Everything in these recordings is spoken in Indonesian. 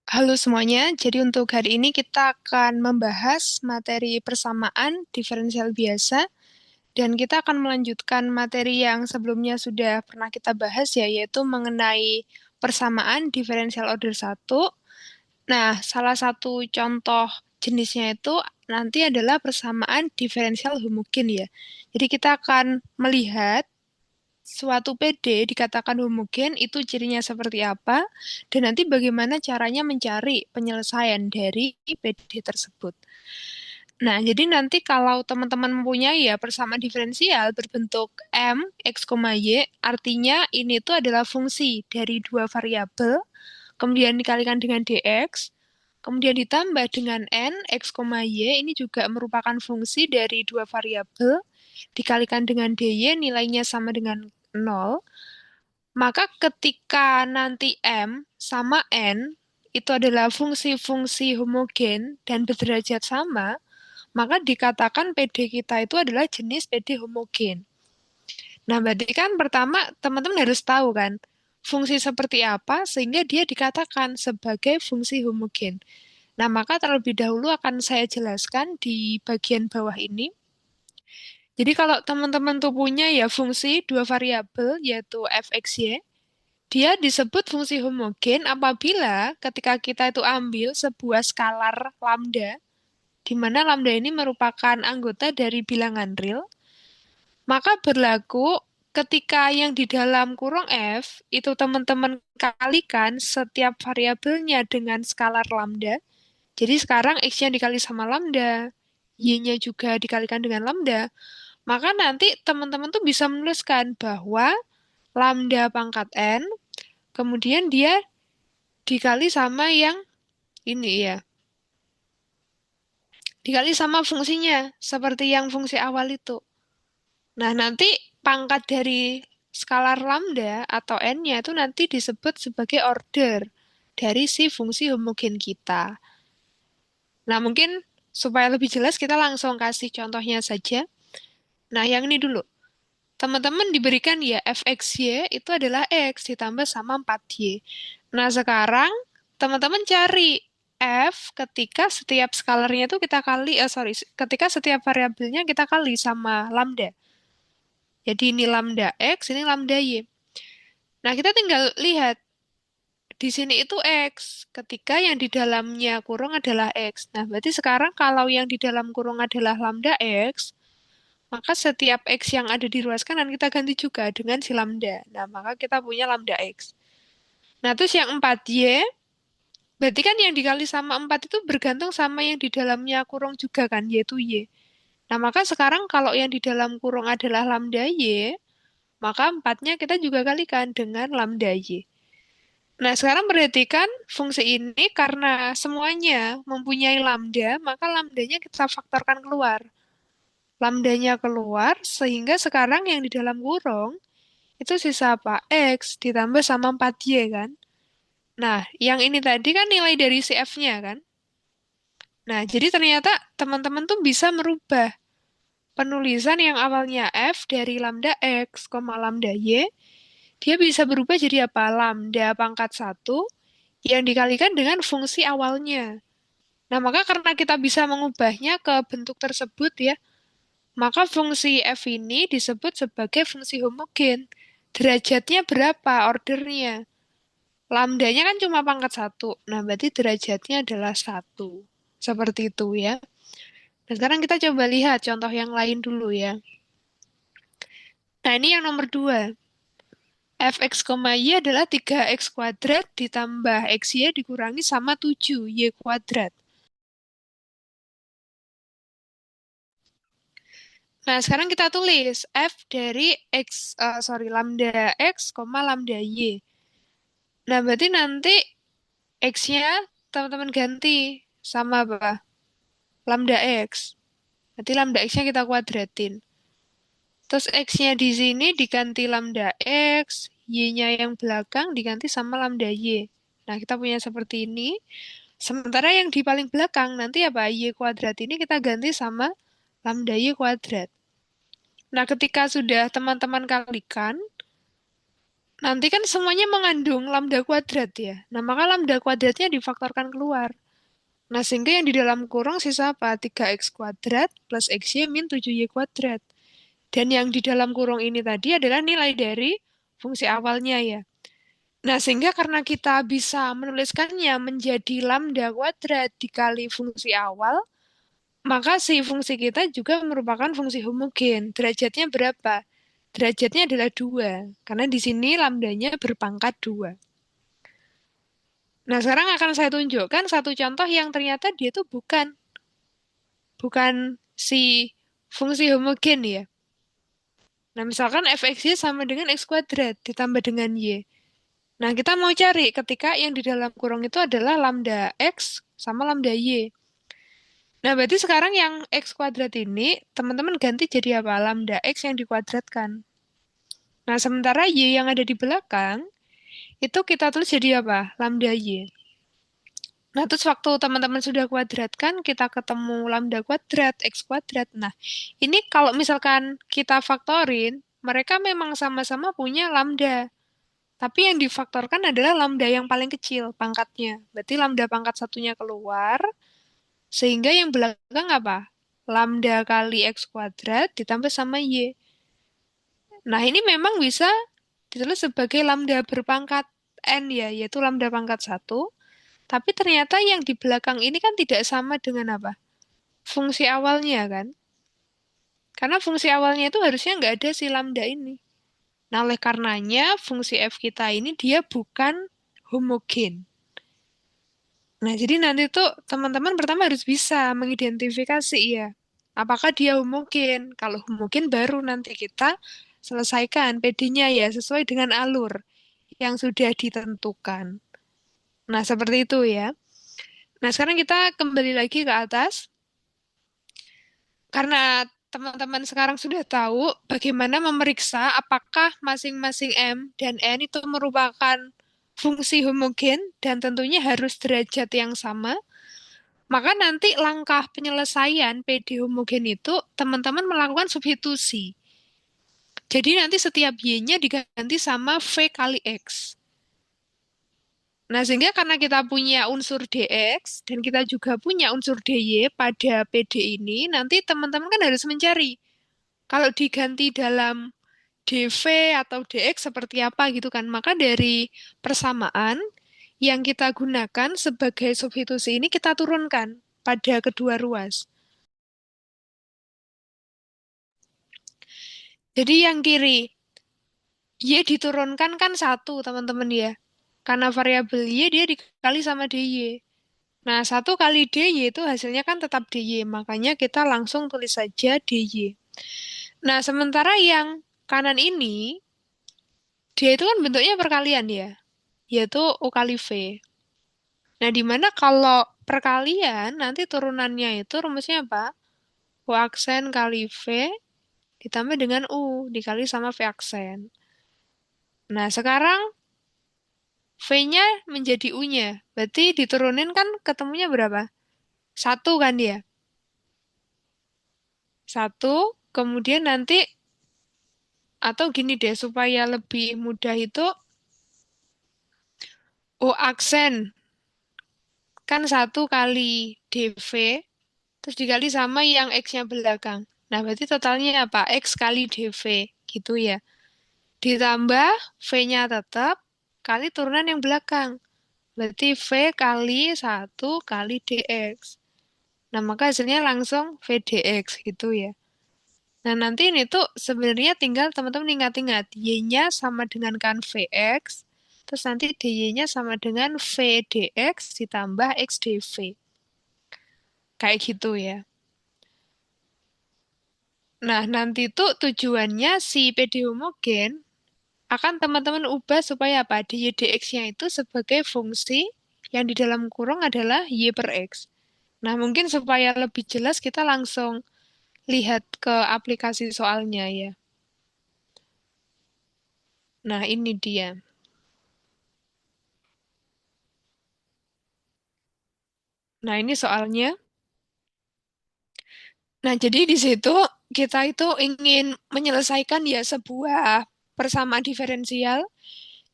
Halo semuanya, jadi untuk hari ini kita akan membahas materi persamaan diferensial biasa dan kita akan melanjutkan materi yang sebelumnya sudah pernah kita bahas ya, yaitu mengenai persamaan diferensial order satu. Nah, salah satu contoh jenisnya itu nanti adalah persamaan diferensial homogen ya. Jadi kita akan melihat suatu PD dikatakan homogen itu cirinya seperti apa, dan nanti bagaimana caranya mencari penyelesaian dari PD tersebut. Nah, jadi nanti kalau teman-teman mempunyai ya persamaan diferensial berbentuk M, X, Y, artinya ini tuh adalah fungsi dari dua variabel, kemudian dikalikan dengan dx, kemudian ditambah dengan N, X, Y, ini juga merupakan fungsi dari dua variabel, dikalikan dengan dy, nilainya sama dengan 0, maka ketika nanti M sama N itu adalah fungsi-fungsi homogen dan berderajat sama, maka dikatakan PD kita itu adalah jenis PD homogen. Nah, berarti kan pertama teman-teman harus tahu kan, fungsi seperti apa sehingga dia dikatakan sebagai fungsi homogen. Nah, maka terlebih dahulu akan saya jelaskan di bagian bawah ini. Jadi kalau teman-teman tuh punya ya fungsi dua variabel yaitu f(x, y), dia disebut fungsi homogen apabila ketika kita itu ambil sebuah skalar lambda, di mana lambda ini merupakan anggota dari bilangan real, maka berlaku ketika yang di dalam kurung F, itu teman-teman kalikan setiap variabelnya dengan skalar lambda. Jadi sekarang X-nya dikali sama lambda, Y-nya juga dikalikan dengan lambda, maka nanti teman-teman tuh bisa menuliskan bahwa lambda pangkat N, kemudian dia dikali sama yang ini ya, dikali sama fungsinya, seperti yang fungsi awal itu. Nah, nanti pangkat dari skalar lambda atau n-nya itu nanti disebut sebagai order dari si fungsi homogen kita. Nah, mungkin supaya lebih jelas kita langsung kasih contohnya saja. Nah, yang ini dulu. Teman-teman diberikan ya f(x, y) itu adalah x ditambah sama 4y. Nah, sekarang teman-teman cari f ketika setiap skalarnya itu kita kali, ketika setiap variabelnya kita kali sama lambda. Jadi ini lambda x, ini lambda y. Nah, kita tinggal lihat di sini itu x, ketika yang di dalamnya kurung adalah x. Nah, berarti sekarang kalau yang di dalam kurung adalah lambda x, maka setiap x yang ada di ruas kanan kita ganti juga dengan si lambda. Nah, maka kita punya lambda x. Nah, terus yang 4y, berarti kan yang dikali sama 4 itu bergantung sama yang di dalamnya kurung juga kan, yaitu y. Nah, maka sekarang kalau yang di dalam kurung adalah lambda y, maka 4-nya kita juga kalikan dengan lambda y. Nah, sekarang perhatikan fungsi ini karena semuanya mempunyai lambda, maka lambdanya kita faktorkan keluar. Lambdanya keluar, sehingga sekarang yang di dalam kurung, itu sisa apa? X ditambah sama 4y kan? Nah, yang ini tadi kan nilai dari CF-nya kan? Nah, jadi ternyata teman-teman tuh bisa merubah penulisan yang awalnya F dari lambda X, lambda Y, dia bisa berubah jadi apa? Lambda pangkat satu yang dikalikan dengan fungsi awalnya. Nah, maka karena kita bisa mengubahnya ke bentuk tersebut ya, maka fungsi F ini disebut sebagai fungsi homogen. Derajatnya berapa? Ordernya. Lambdanya kan cuma pangkat satu. Nah, berarti derajatnya adalah satu. Seperti itu ya. Nah, sekarang kita coba lihat contoh yang lain dulu ya. Nah, ini yang nomor 2. Fx, y adalah 3x kuadrat ditambah xy dikurangi sama 7y kuadrat. Nah, sekarang kita tulis f dari lambda x, lambda y. Nah, berarti nanti x-nya teman-teman ganti sama apa? Lambda x. Berarti lambda x-nya kita kuadratin. Terus x-nya di sini diganti lambda x, y-nya yang belakang diganti sama lambda y. Nah, kita punya seperti ini. Sementara yang di paling belakang nanti apa? Y kuadrat ini kita ganti sama lambda y kuadrat. Nah, ketika sudah teman-teman kalikan, Nanti kan semuanya mengandung lambda kuadrat ya. Nah, maka lambda kuadratnya difaktorkan keluar. Nah, sehingga yang di dalam kurung sisa apa? 3x kuadrat plus xy min 7y kuadrat. Dan yang di dalam kurung ini tadi adalah nilai dari fungsi awalnya ya. Nah, sehingga karena kita bisa menuliskannya menjadi lambda kuadrat dikali fungsi awal, maka si fungsi kita juga merupakan fungsi homogen. Derajatnya berapa? Derajatnya adalah 2, karena di sini lambdanya berpangkat 2. Nah, sekarang akan saya tunjukkan satu contoh yang ternyata dia itu bukan si fungsi homogen ya. Nah, misalkan fx-y sama dengan x kuadrat ditambah dengan y. Nah, kita mau cari ketika yang di dalam kurung itu adalah lambda x sama lambda y. Nah, berarti sekarang yang x kuadrat ini, teman-teman ganti jadi apa? Lambda x yang dikuadratkan. Nah, sementara y yang ada di belakang, itu kita tulis jadi apa? Lambda y. Nah, terus waktu teman-teman sudah kuadratkan, kita ketemu lambda kuadrat, x kuadrat. Nah, ini kalau misalkan kita faktorin, mereka memang sama-sama punya lambda. Tapi yang difaktorkan adalah lambda yang paling kecil, pangkatnya. Berarti lambda pangkat satunya keluar, sehingga yang belakang apa? Lambda kali x kuadrat ditambah sama y. Nah, ini memang bisa ditulis sebagai lambda berpangkat n ya, yaitu lambda pangkat satu. Tapi ternyata yang di belakang ini kan tidak sama dengan apa? Fungsi awalnya kan? Karena fungsi awalnya itu harusnya nggak ada si lambda ini. Nah, oleh karenanya fungsi f kita ini dia bukan homogen. Nah, jadi nanti tuh teman-teman pertama harus bisa mengidentifikasi ya. Apakah dia homogen? Kalau homogen baru nanti kita selesaikan PD-nya ya sesuai dengan alur yang sudah ditentukan. Nah, seperti itu ya. Nah, sekarang kita kembali lagi ke atas. Karena teman-teman sekarang sudah tahu bagaimana memeriksa apakah masing-masing M dan N itu merupakan fungsi homogen dan tentunya harus derajat yang sama, maka nanti langkah penyelesaian PD homogen itu teman-teman melakukan substitusi. Jadi nanti setiap Y-nya diganti sama V kali X. Nah, sehingga karena kita punya unsur dx dan kita juga punya unsur dy pada PD ini, nanti teman-teman kan harus mencari. Kalau diganti dalam dv atau dx seperti apa gitu kan. Maka dari persamaan yang kita gunakan sebagai substitusi ini kita turunkan pada kedua ruas. Jadi yang kiri, y diturunkan kan satu teman-teman ya. Karena variabel y dia dikali sama dy. Nah, satu kali dy itu hasilnya kan tetap dy, makanya kita langsung tulis saja dy. Nah, sementara yang kanan ini, dia itu kan bentuknya perkalian ya, yaitu U kali V. Nah, di mana kalau perkalian, nanti turunannya itu rumusnya apa? U aksen kali V ditambah dengan U, dikali sama V aksen. Nah, sekarang V-nya menjadi U-nya. Berarti diturunin kan ketemunya berapa? Satu kan dia? Satu, kemudian nanti, atau gini deh, supaya lebih mudah itu, O aksen kan satu kali DV, terus dikali sama yang X-nya belakang. Nah, berarti totalnya apa? X kali DV, gitu ya. Ditambah V-nya tetap, kali turunan yang belakang. Berarti V kali satu kali DX. Nah, maka hasilnya langsung VDX, gitu ya. Nah, nanti ini tuh sebenarnya tinggal teman-teman ingat-ingat. Y-nya sama dengan kan VX, terus nanti dy-nya sama dengan VDX ditambah XDV. Kayak gitu ya. Nah, nanti tuh tujuannya si PD homogen akan teman-teman ubah supaya apa? Dy dx-nya itu sebagai fungsi yang di dalam kurung adalah y per x. Nah, mungkin supaya lebih jelas kita langsung lihat ke aplikasi soalnya ya. Nah, ini dia. Nah, ini soalnya. Nah, jadi di situ kita itu ingin menyelesaikan ya sebuah persamaan diferensial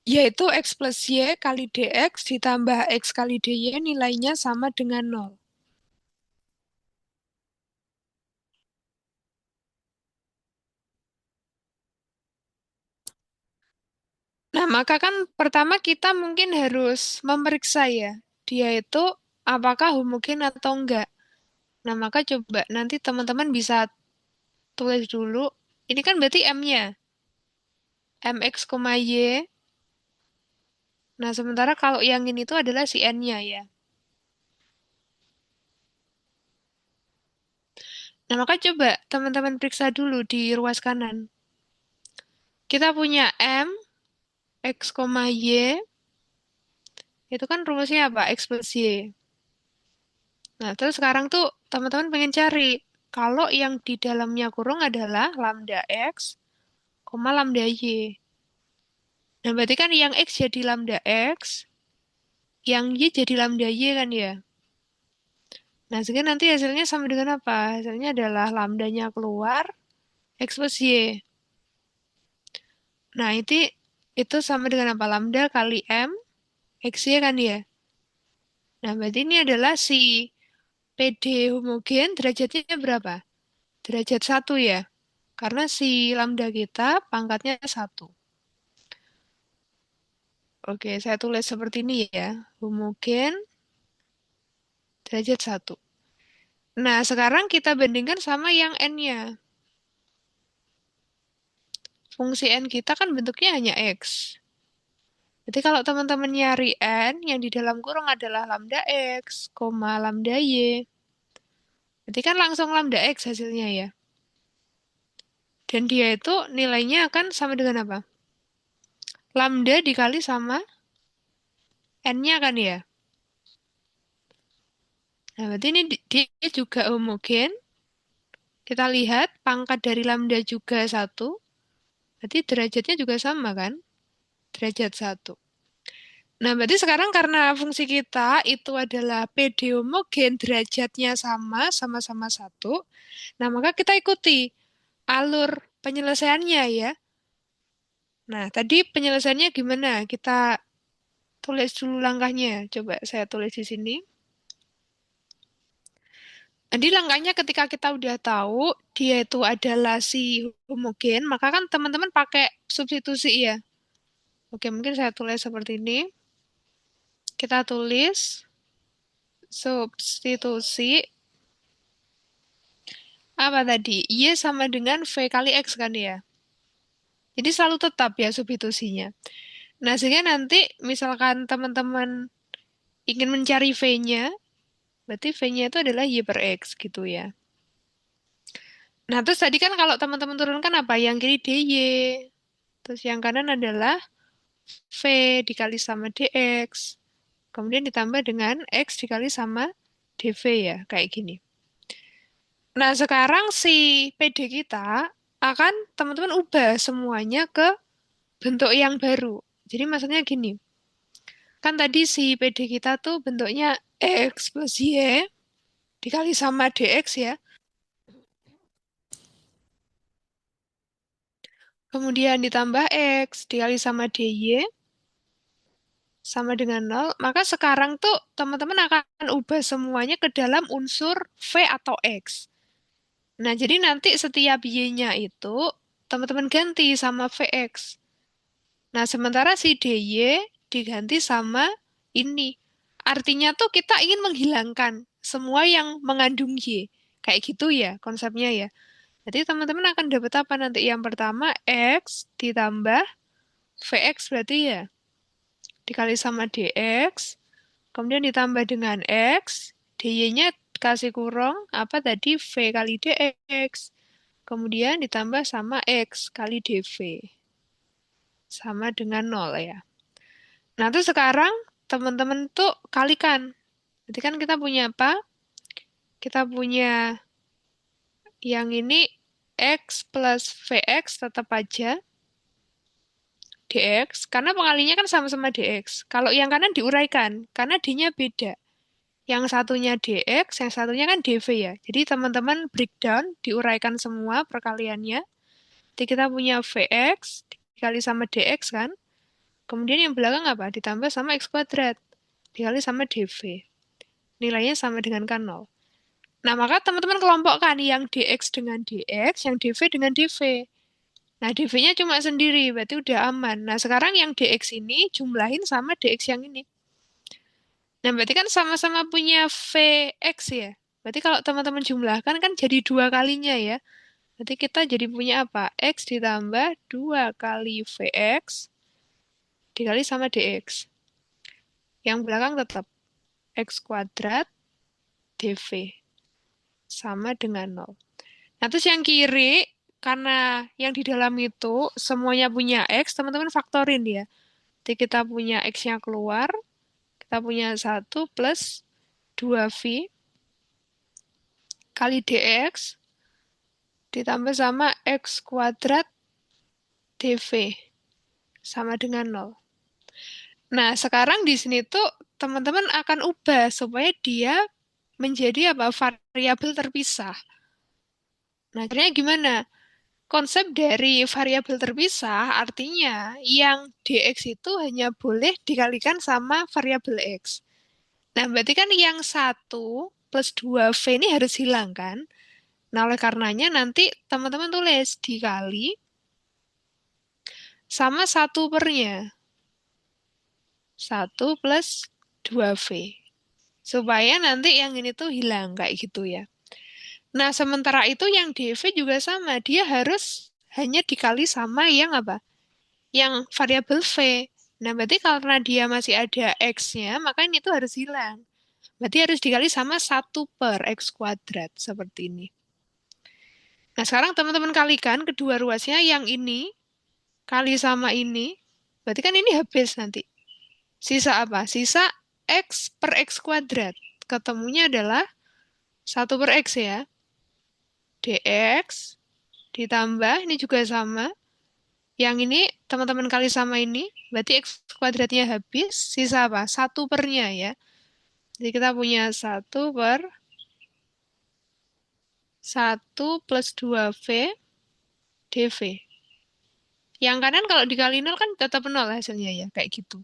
Yaitu X plus Y kali DX ditambah X kali DY nilainya sama dengan nol. Nah, maka kan pertama kita mungkin harus memeriksa ya, dia itu apakah homogen atau enggak. Nah, maka coba nanti teman-teman bisa tulis dulu. Ini kan berarti M-nya, MX, Y. Nah, sementara kalau yang ini tuh adalah si N-nya ya. Nah, maka coba teman-teman periksa dulu di ruas kanan. Kita punya M, X, Y, itu kan rumusnya apa? X plus Y. Nah, terus sekarang tuh teman-teman pengen cari. Kalau yang di dalamnya kurung adalah lambda X, lambda Y. Nah, berarti kan yang X jadi lambda X, yang Y jadi lambda Y kan ya. Nah, sehingga nanti hasilnya sama dengan apa? Hasilnya adalah lambdanya keluar, X plus Y. Nah, itu sama dengan apa? Lambda kali M, X, Y kan ya. Nah, berarti ini adalah si PD homogen derajatnya berapa? Derajat satu ya. Karena si lambda kita pangkatnya satu. Oke, saya tulis seperti ini ya. Homogen derajat satu. Nah, sekarang kita bandingkan sama yang N-nya. Fungsi N kita kan bentuknya hanya X. Jadi kalau teman-teman nyari N, yang di dalam kurung adalah lambda X, lambda Y. Berarti kan langsung lambda X hasilnya ya. Dan dia itu nilainya akan sama dengan apa? Lambda dikali sama N-nya kan ya. Nah, berarti ini dia juga homogen. Kita lihat pangkat dari lambda juga satu. Berarti derajatnya juga sama kan? Derajat satu. Nah, berarti sekarang karena fungsi kita itu adalah PD homogen, derajatnya sama, sama-sama satu. Nah, maka kita ikuti alur penyelesaiannya ya. Nah, tadi penyelesaiannya gimana? Kita tulis dulu langkahnya. Coba saya tulis di sini. Jadi langkahnya ketika kita udah tahu dia itu adalah si homogen, maka kan teman-teman pakai substitusi ya. Oke, mungkin saya tulis seperti ini. Kita tulis substitusi apa tadi? Y sama dengan V kali X kan ya. Jadi selalu tetap ya substitusinya. Nah, sehingga nanti misalkan teman-teman ingin mencari V-nya, berarti V-nya itu adalah Y per X gitu ya. Nah, terus tadi kan kalau teman-teman turunkan apa? Yang kiri DY. Terus yang kanan adalah V dikali sama DX. Kemudian ditambah dengan X dikali sama DV ya, kayak gini. Nah, sekarang si PD kita akan teman-teman ubah semuanya ke bentuk yang baru. Jadi maksudnya gini, kan tadi si PD kita tuh bentuknya X plus Y dikali sama DX ya. Kemudian ditambah X dikali sama DY sama dengan nol. Maka sekarang tuh teman-teman akan ubah semuanya ke dalam unsur V atau X. Nah, jadi nanti setiap Y-nya itu teman-teman ganti sama VX. Nah, sementara si DY diganti sama ini. Artinya tuh kita ingin menghilangkan semua yang mengandung Y. Kayak gitu ya konsepnya ya. Jadi teman-teman akan dapat apa nanti? Yang pertama X ditambah VX berarti ya. Dikali sama DX. Kemudian ditambah dengan X. DY-nya kasih kurang apa tadi? V kali DX. Kemudian ditambah sama X kali DV. Sama dengan nol ya. Nah, terus sekarang teman-teman tuh kalikan. Jadi kan kita punya apa? Kita punya yang ini X plus VX tetap aja DX. Karena pengalinya kan sama-sama DX. Kalau yang kanan diuraikan. Karena D-nya beda. Yang satunya DX, yang satunya kan DV ya. Jadi teman-teman breakdown, diuraikan semua perkaliannya. Jadi kita punya VX dikali sama DX kan. Kemudian yang belakang apa? Ditambah sama X kuadrat. Dikali sama DV. Nilainya sama dengan kan 0. Nah, maka teman-teman kelompokkan yang DX dengan DX, yang DV dengan DV. Nah, DV-nya cuma sendiri, berarti udah aman. Nah, sekarang yang DX ini jumlahin sama DX yang ini. Nah, berarti kan sama-sama punya VX ya. Berarti kalau teman-teman jumlahkan kan jadi 2 kalinya ya. Berarti kita jadi punya apa? X ditambah 2 kali VX dikali sama DX. Yang belakang tetap X kuadrat DV sama dengan 0. Nah, terus yang kiri, karena yang di dalam itu semuanya punya X, teman-teman faktorin ya. Jadi kita punya X-nya keluar, kita punya 1 plus 2V kali DX ditambah sama X kuadrat DV sama dengan 0. Nah, sekarang di sini tuh teman-teman akan ubah supaya dia menjadi apa? Variabel terpisah. Nah, caranya gimana? Konsep dari variabel terpisah artinya yang dx itu hanya boleh dikalikan sama variabel x. Nah, berarti kan yang 1 plus 2v ini harus hilang kan? Nah, oleh karenanya nanti teman-teman tulis dikali sama 1/nya. 1 plus 2v. Supaya nanti yang ini tuh hilang kayak gitu ya. Nah, sementara itu yang dv juga sama. Dia harus hanya dikali sama yang apa? Yang variabel v. Nah, berarti karena dia masih ada x-nya, maka ini tuh harus hilang. Berarti harus dikali sama 1 per x kuadrat, seperti ini. Nah, sekarang teman-teman kalikan kedua ruasnya yang ini, kali sama ini, berarti kan ini habis nanti. Sisa apa? Sisa x per x kuadrat. Ketemunya adalah 1 per x ya. dx ditambah, ini juga sama. Yang ini teman-teman kali sama ini, berarti x kuadratnya habis, sisa apa? 1 pernya ya. Jadi kita punya 1 per 1 plus 2v dv. Yang kanan kalau dikali 0 kan tetap 0 hasilnya ya, kayak gitu.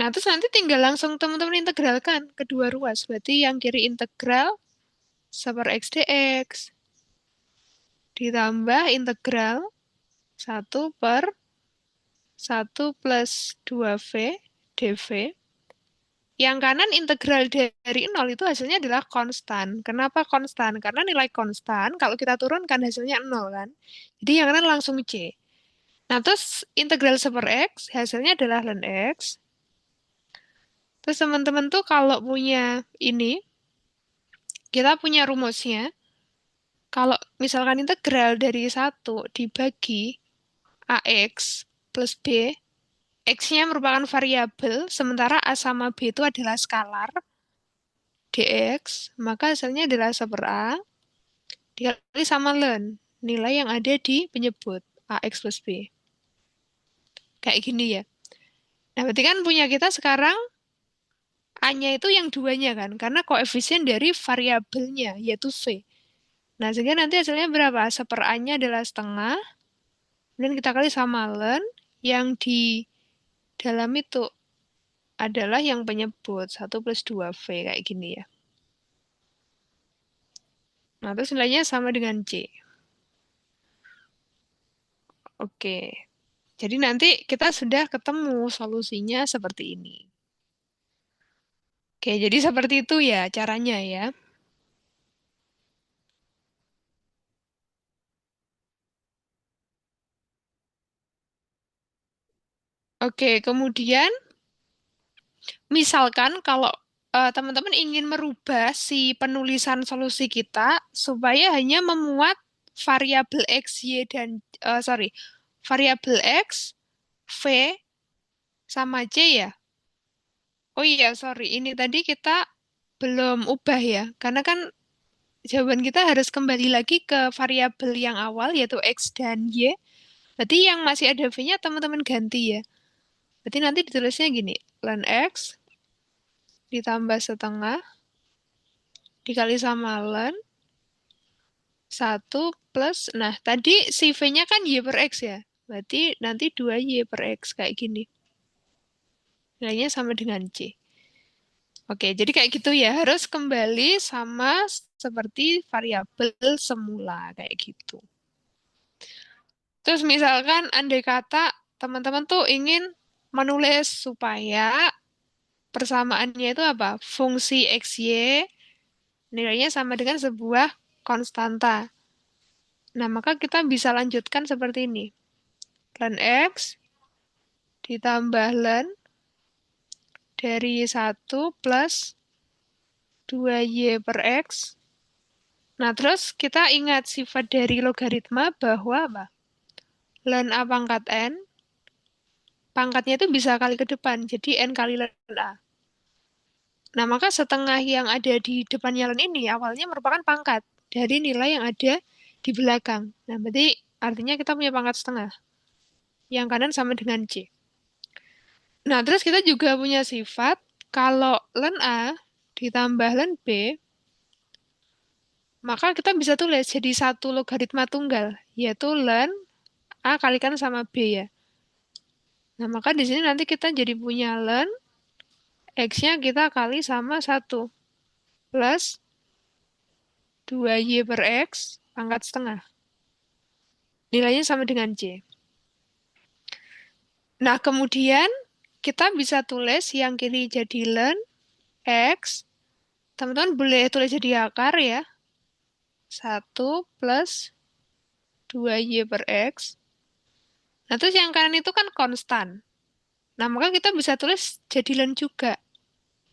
Nah, terus nanti tinggal langsung teman-teman integralkan kedua ruas. Berarti yang kiri integral 1 per x dx ditambah integral 1 per 1 plus 2v dv. Yang kanan integral dari 0 itu hasilnya adalah konstan. Kenapa konstan? Karena nilai konstan kalau kita turunkan hasilnya 0 kan. Jadi yang kanan langsung C. Nah, terus integral 1 per x hasilnya adalah ln x. Terus teman-teman tuh kalau punya ini, kita punya rumusnya. Kalau misalkan integral dari 1 dibagi AX plus B, X-nya merupakan variabel, sementara A sama B itu adalah skalar, dx, maka hasilnya adalah 1 per A, dikali sama ln, nilai yang ada di penyebut, AX plus B. Kayak gini ya. Nah, berarti kan punya kita sekarang A-nya itu yang duanya kan, karena koefisien dari variabelnya, yaitu V. Nah, sehingga nanti hasilnya berapa? 1 per A-nya adalah setengah, kemudian kita kali sama ln, yang di dalam itu adalah yang penyebut 1 plus 2V kayak gini ya. Nah, terus nilainya sama dengan C. Oke. Jadi nanti kita sudah ketemu solusinya seperti ini. Oke, jadi seperti itu ya caranya ya. Oke, kemudian misalkan kalau teman-teman ingin merubah si penulisan solusi kita supaya hanya memuat variabel X, Y, dan variabel X, V, sama C ya. Oh iya, sorry. Ini tadi kita belum ubah ya. Karena kan jawaban kita harus kembali lagi ke variabel yang awal, yaitu X dan Y. Berarti yang masih ada V-nya teman-teman ganti ya. Berarti nanti ditulisnya gini. Ln X ditambah setengah dikali sama ln 1 plus, nah tadi si V-nya kan Y per X ya. Berarti nanti 2Y per X kayak gini. Nilainya sama dengan C. Oke, jadi kayak gitu ya. Harus kembali sama seperti variabel semula, kayak gitu. Terus misalkan andai kata teman-teman tuh ingin menulis supaya persamaannya itu apa? Fungsi XY nilainya sama dengan sebuah konstanta. Nah, maka kita bisa lanjutkan seperti ini. Ln X ditambah ln dari 1 plus 2Y per X. Nah, terus kita ingat sifat dari logaritma bahwa apa? Ln A pangkat N, pangkatnya itu bisa kali ke depan, jadi N kali ln A. Nah, maka setengah yang ada di depannya ln ini awalnya merupakan pangkat dari nilai yang ada di belakang. Nah, berarti artinya kita punya pangkat setengah. Yang kanan sama dengan C. Nah, terus kita juga punya sifat kalau ln A ditambah ln B, maka kita bisa tulis jadi satu logaritma tunggal, yaitu ln A kalikan sama B ya. Nah, maka di sini nanti kita jadi punya ln X-nya kita kali sama 1 plus 2Y per X pangkat setengah. Nilainya sama dengan C. Nah, kemudian kita bisa tulis yang kiri jadi ln X. Teman-teman boleh tulis jadi akar ya. 1 plus 2Y per X. Nah, terus yang kanan itu kan konstan. Nah, maka kita bisa tulis jadi ln juga.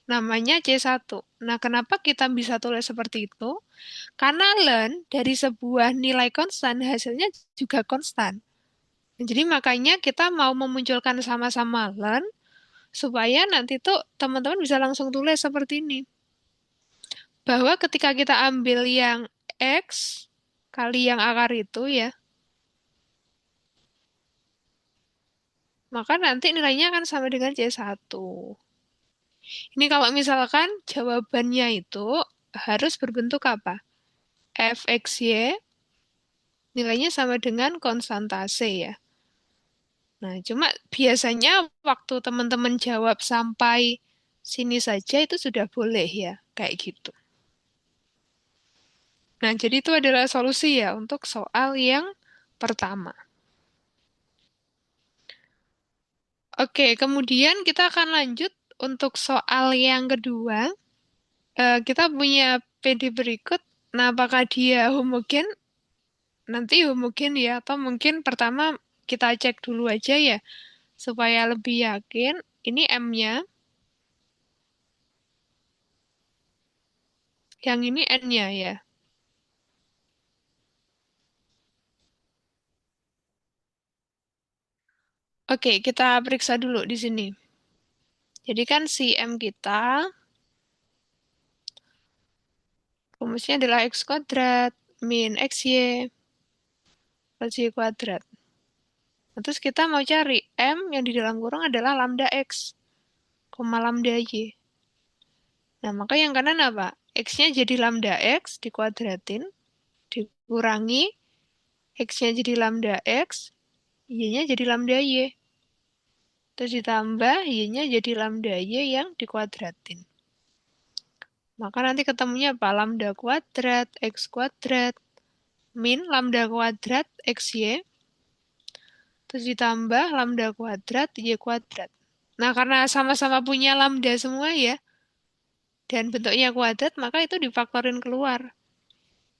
Namanya C1. Nah, kenapa kita bisa tulis seperti itu? Karena ln dari sebuah nilai konstan hasilnya juga konstan. Jadi makanya kita mau memunculkan sama-sama ln supaya nanti tuh teman-teman bisa langsung tulis seperti ini. Bahwa ketika kita ambil yang X kali yang akar itu ya, maka nanti nilainya akan sama dengan C1. Ini kalau misalkan jawabannya itu harus berbentuk apa? Fxy nilainya sama dengan konstanta C ya. Nah, cuma biasanya waktu teman-teman jawab sampai sini saja itu sudah boleh ya, kayak gitu. Nah, jadi itu adalah solusi ya untuk soal yang pertama. Oke, kemudian kita akan lanjut untuk soal yang kedua. Kita punya PD berikut. Nah, apakah dia homogen? Nanti homogen ya, atau mungkin pertama kita cek dulu aja ya, supaya lebih yakin. Ini M-nya, yang ini N-nya ya. Oke, kita periksa dulu di sini. Jadi kan si M kita, rumusnya adalah X kuadrat min XY plus Y kuadrat. Nah, terus kita mau cari M yang di dalam kurung adalah lambda X, koma lambda Y. Nah, maka yang kanan apa? X-nya jadi lambda X dikuadratin, dikurangi, X-nya jadi lambda X, Y-nya jadi lambda Y. Terus ditambah, Y-nya jadi lambda Y yang dikuadratin. Maka nanti ketemunya apa? Lambda kuadrat, X kuadrat, min lambda kuadrat, XY, terus ditambah lambda kuadrat, Y kuadrat. Nah, karena sama-sama punya lambda semua ya, dan bentuknya kuadrat, maka itu difaktorin keluar.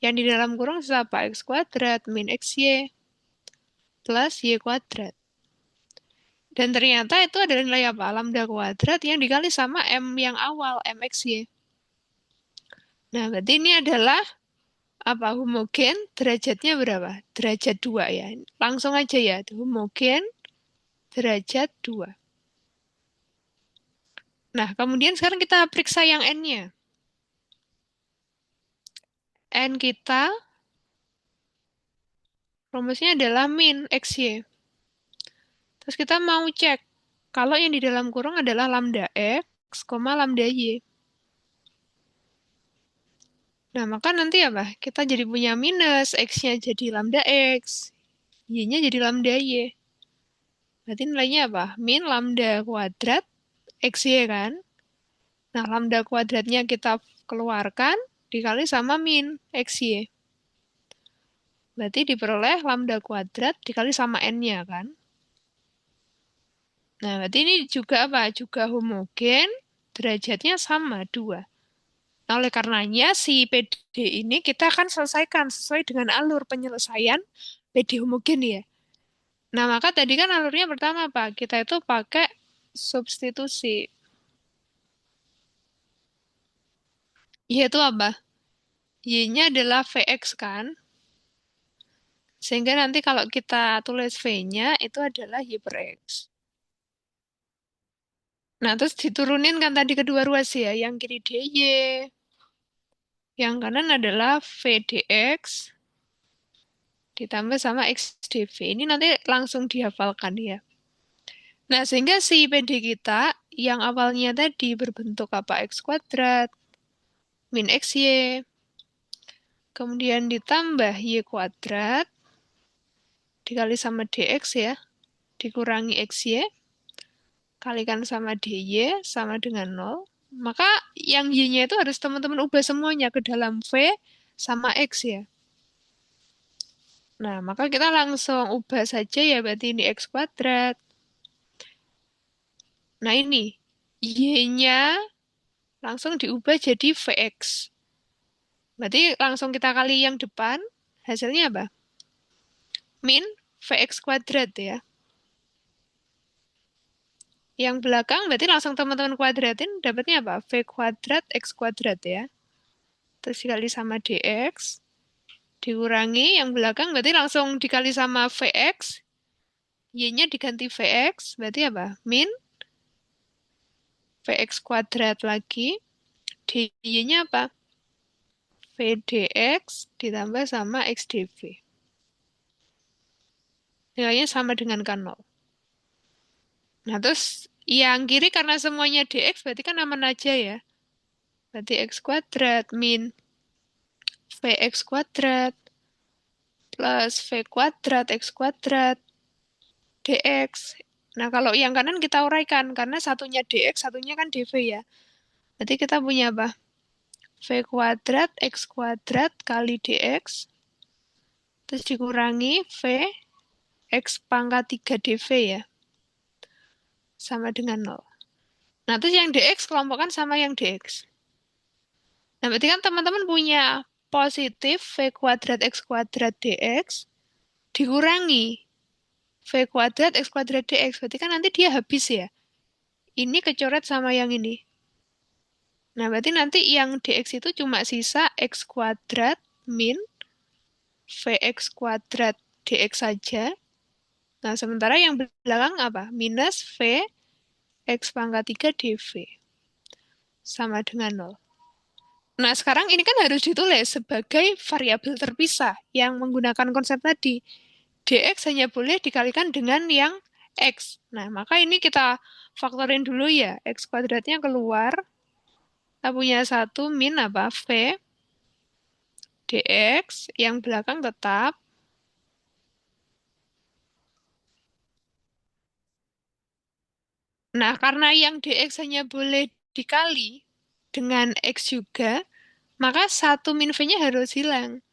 Yang di dalam kurung apa? X kuadrat min XY plus Y kuadrat. Dan ternyata itu adalah nilai apa? Lambda kuadrat yang dikali sama M yang awal, MXY. Nah, berarti ini adalah apa? Homogen, derajatnya berapa? Derajat 2 ya. Langsung aja ya, homogen, derajat 2. Nah, kemudian sekarang kita periksa yang N-nya. N kita, rumusnya adalah min XY. Terus kita mau cek, kalau yang di dalam kurung adalah lambda X, lambda Y. Nah, maka nanti apa? Kita jadi punya minus, X-nya jadi lambda X, Y-nya jadi lambda Y. Berarti nilainya apa? Min lambda kuadrat XY kan. Nah, lambda kuadratnya kita keluarkan, dikali sama min XY. Berarti diperoleh lambda kuadrat dikali sama N-nya kan. Nah, berarti ini juga apa? Juga homogen, derajatnya sama, 2. Nah, oleh karenanya si PD ini kita akan selesaikan sesuai dengan alur penyelesaian PD homogen ya. Nah, maka tadi kan alurnya pertama apa? Kita itu pakai substitusi. Yaitu apa? Y-nya adalah Vx kan? Sehingga nanti kalau kita tulis V-nya itu adalah Y per X. Nah, terus diturunin kan tadi kedua ruas ya. Yang kiri DY, yang kanan adalah VDX ditambah sama XDV. Ini nanti langsung dihafalkan ya. Nah, sehingga si PD kita yang awalnya tadi berbentuk apa? X kuadrat min XY, kemudian ditambah Y kuadrat dikali sama DX ya, dikurangi XY, kalikan sama DY sama dengan 0. Maka yang Y-nya itu harus teman-teman ubah semuanya ke dalam V sama X ya. Nah, maka kita langsung ubah saja ya, berarti ini X kuadrat. Nah, ini Y-nya langsung diubah jadi Vx. Berarti langsung kita kali yang depan, hasilnya apa? Min Vx kuadrat ya. Yang belakang berarti langsung teman-teman kuadratin, dapatnya apa? V kuadrat X kuadrat ya. Terus dikali sama dx, dikurangi yang belakang berarti langsung dikali sama Vx, Y-nya diganti Vx, berarti apa? Min Vx kuadrat lagi, dy-nya apa? Vdx ditambah sama xdv. Nilainya sama dengan kan 0. Nah, terus yang kiri karena semuanya dx berarti kan aman aja ya. Berarti x kuadrat min Vx kuadrat plus V kuadrat X kuadrat dx. Nah, kalau yang kanan kita uraikan karena satunya dx, satunya kan dv ya. Berarti kita punya apa? V kuadrat X kuadrat kali dx terus dikurangi V X pangkat 3 dv ya. Sama dengan 0. Nah, terus yang dx kelompokkan sama yang dx. Nah, berarti kan teman-teman punya positif V kuadrat X kuadrat dx dikurangi V kuadrat X kuadrat dx. Berarti kan nanti dia habis ya. Ini kecoret sama yang ini. Nah, berarti nanti yang dx itu cuma sisa X kuadrat min Vx kuadrat dx saja. Nah, sementara yang belakang apa? Minus V X pangkat 3 dv. Sama dengan 0. Nah, sekarang ini kan harus ditulis sebagai variabel terpisah yang menggunakan konsep tadi. Dx hanya boleh dikalikan dengan yang X. Nah, maka ini kita faktorin dulu ya. X kuadratnya keluar. Kita punya 1 min apa? V dx. Yang belakang tetap. Nah, karena yang dx hanya boleh dikali dengan X juga, maka 1 min V-nya harus hilang.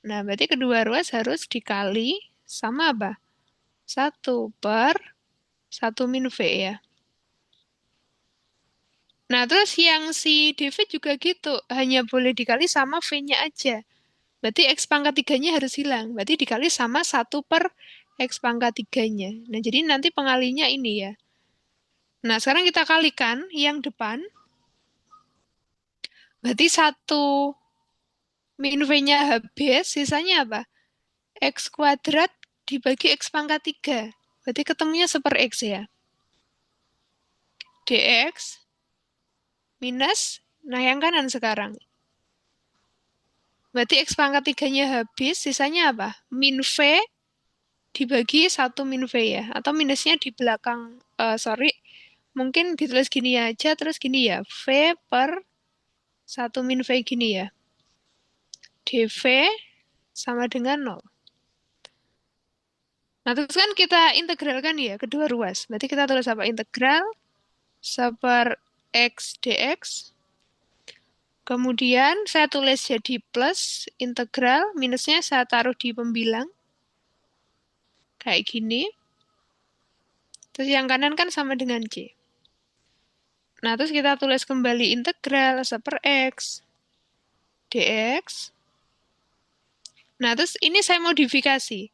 Nah, berarti kedua ruas harus dikali sama apa? 1 per 1 min V ya. Nah, terus yang si dv juga gitu, hanya boleh dikali sama V-nya aja. Berarti X pangkat 3-nya harus hilang. Berarti dikali sama 1 per X pangkat 3-nya. Nah, jadi nanti pengalinya ini ya. Nah, sekarang kita kalikan yang depan. Berarti 1 min V-nya habis, sisanya apa? X kuadrat dibagi X pangkat 3. Berarti ketemunya seper X ya. dx minus, nah yang kanan sekarang. Berarti X pangkat 3-nya habis, sisanya apa? Min V dibagi 1 min V ya. Atau minusnya di belakang, sorry. Mungkin ditulis gini aja, terus gini ya. V per 1 min V gini ya. dv sama dengan 0. Nah, terus kan kita integralkan ya kedua ruas. Berarti kita tulis apa? Integral seper X dx. Kemudian saya tulis jadi plus integral, minusnya saya taruh di pembilang. Kayak gini. Terus yang kanan kan sama dengan C. Nah, terus kita tulis kembali integral seper X dx. Nah, terus ini saya modifikasi.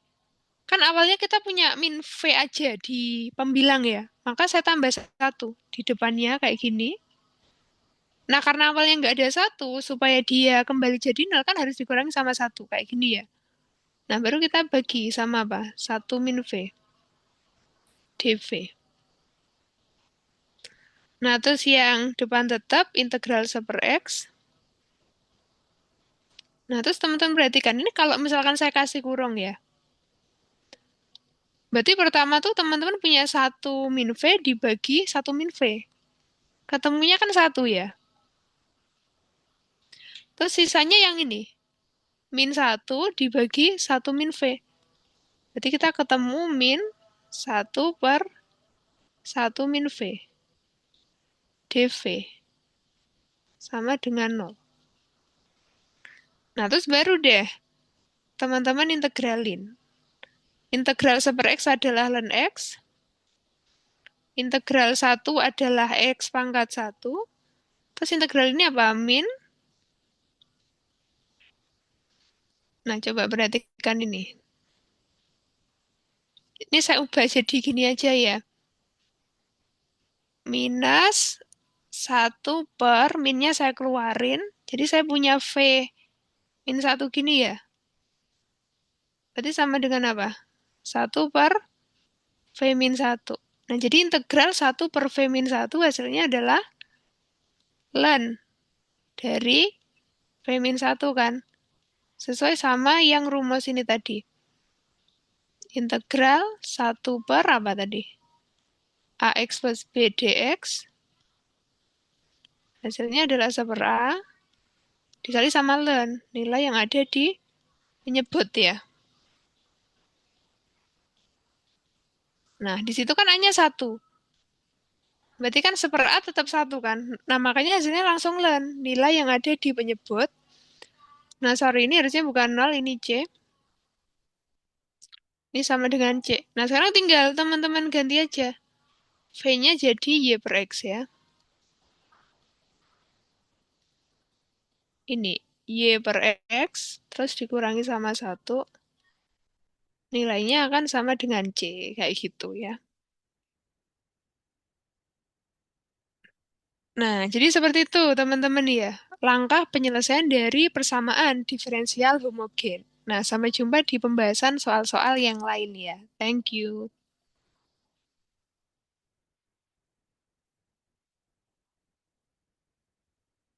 Kan awalnya kita punya min V aja di pembilang ya. Maka saya tambah 1 di depannya kayak gini. Nah, karena awalnya nggak ada 1, supaya dia kembali jadi 0 kan harus dikurangi sama 1. Kayak gini ya. Nah, baru kita bagi sama apa? 1 min V. dV. Nah, terus yang depan tetap integral seper X. Nah, terus teman-teman perhatikan. Ini kalau misalkan saya kasih kurung ya. Berarti pertama tuh teman-teman punya 1 min V dibagi 1 min V. Ketemunya kan 1 ya. Terus sisanya yang ini. Min 1 dibagi 1 min V. Berarti kita ketemu min 1 per 1 min V. dV. Sama dengan 0. Nah, terus baru deh teman-teman integralin. Integral seper X adalah ln X. Integral 1 adalah X pangkat 1. Terus integral ini apa? Min. Nah, coba perhatikan ini. Ini saya ubah jadi gini aja ya. Minus 1 per, minnya saya keluarin. Jadi saya punya V min 1 gini ya. Berarti sama dengan apa? 1 per V min 1. Nah, jadi integral 1 per V min 1 hasilnya adalah ln dari V min 1 kan. Sesuai sama yang rumus ini tadi. Integral 1 per apa tadi? AX plus B dx. Hasilnya adalah seper A dikali sama ln. Nilai yang ada di penyebut ya. Nah, di situ kan hanya 1. Berarti kan seper A tetap 1 kan. Nah, makanya hasilnya langsung ln. Nilai yang ada di penyebut. Nah, sorry, ini harusnya bukan 0, ini C. Ini sama dengan C. Nah, sekarang tinggal teman-teman ganti aja. V-nya jadi Y per X ya. Ini Y per X, terus dikurangi sama 1. Nilainya akan sama dengan C. Kayak gitu ya. Nah, jadi seperti itu teman-teman ya. Langkah penyelesaian dari persamaan diferensial homogen. Nah, sampai jumpa di pembahasan soal-soal yang lain ya. Thank you.